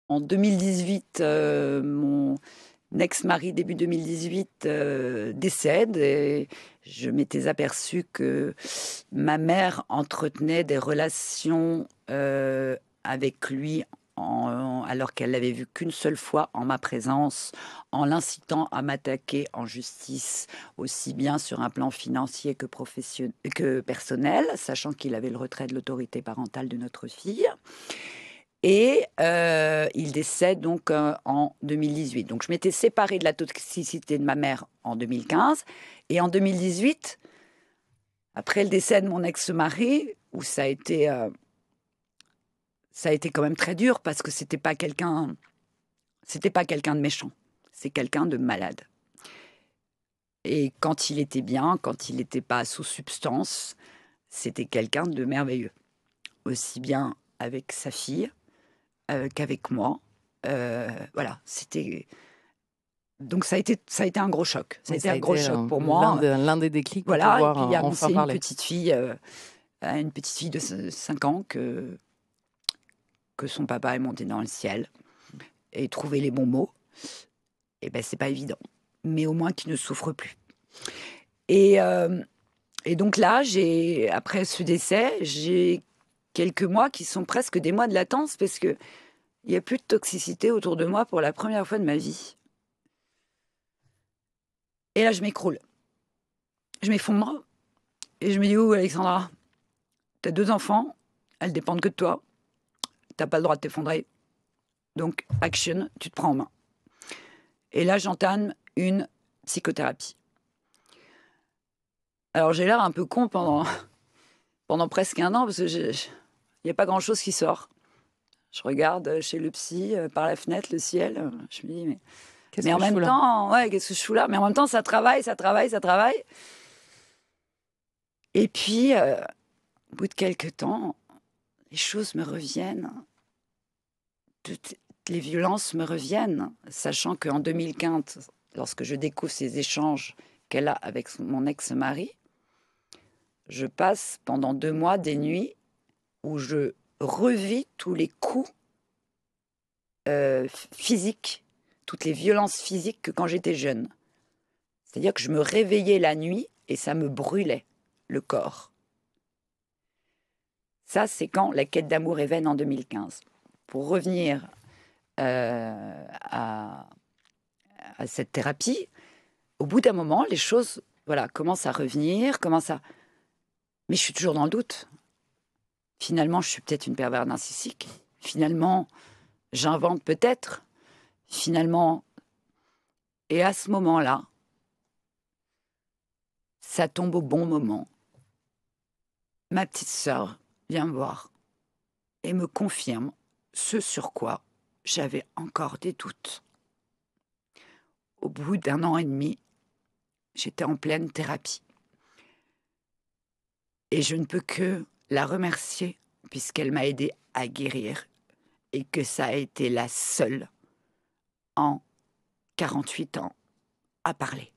En 2018, mon ex-mari, début 2018, décède et je m'étais aperçue que ma mère entretenait des relations, avec lui alors qu'elle l'avait vu qu'une seule fois en ma présence, en l'incitant à m'attaquer en justice, aussi bien sur un plan financier que personnel, sachant qu'il avait le retrait de l'autorité parentale de notre fille. Et il décède donc, en 2018. Donc je m'étais séparée de la toxicité de ma mère en 2015 et en 2018, après le décès de mon ex-mari, où ça a été quand même très dur parce que c'était pas quelqu'un de méchant, c'est quelqu'un de malade. Et quand il était bien, quand il n'était pas sous substance, c'était quelqu'un de merveilleux, aussi bien avec sa fille, qu'avec moi. Voilà, c'était donc ça a été un gros choc. Ça a Oui, été ça a un gros été, choc pour l'un moi, de l'un des déclics pour voilà. Et pouvoir, puis il y a enfin annoncé parler. une petite fille de 5 ans que son papa est monté dans le ciel et trouver les bons mots, et ben c'est pas évident. Mais au moins qu'il ne souffre plus. Et donc là, après ce décès, j'ai quelques mois qui sont presque des mois de latence parce qu'il y a plus de toxicité autour de moi pour la première fois de ma vie. Et là, je m'écroule. Je m'effondre et je me dis: «Oh Alexandra, t'as 2 enfants, elles dépendent que de toi. T'as pas le droit de t'effondrer. Donc action, tu te prends en main.» Et là, j'entame une psychothérapie. Alors j'ai l'air un peu con pendant presque un an parce que il y a pas grand-chose qui sort. Je regarde chez le psy, par la fenêtre, le ciel, je me dis: Qu'est-ce «Mais que en je fous même là? temps, ouais, qu'est-ce que je fous là?» Mais en même temps, ça travaille, ça travaille, ça travaille. Et puis, au bout de quelque temps, les choses me reviennent. Toutes les violences me reviennent, sachant qu'en 2015, lorsque je découvre ces échanges qu'elle a avec mon ex-mari, je passe pendant 2 mois des nuits où je revis tous les coups, physiques, toutes les violences physiques que quand j'étais jeune. C'est-à-dire que je me réveillais la nuit et ça me brûlait le corps. Ça, c'est quand la quête d'amour est vaine en 2015. Pour revenir, à cette thérapie, au bout d'un moment, les choses, voilà, commencent à revenir, mais je suis toujours dans le doute. Finalement, je suis peut-être une pervers narcissique. Finalement, j'invente peut-être. Finalement, et à ce moment-là, ça tombe au bon moment. Ma petite sœur vient me voir et me confirme ce sur quoi j'avais encore des doutes. Au bout d'un an et demi, j'étais en pleine thérapie. Et je ne peux que la remercier puisqu'elle m'a aidée à guérir et que ça a été la seule en 48 ans à parler.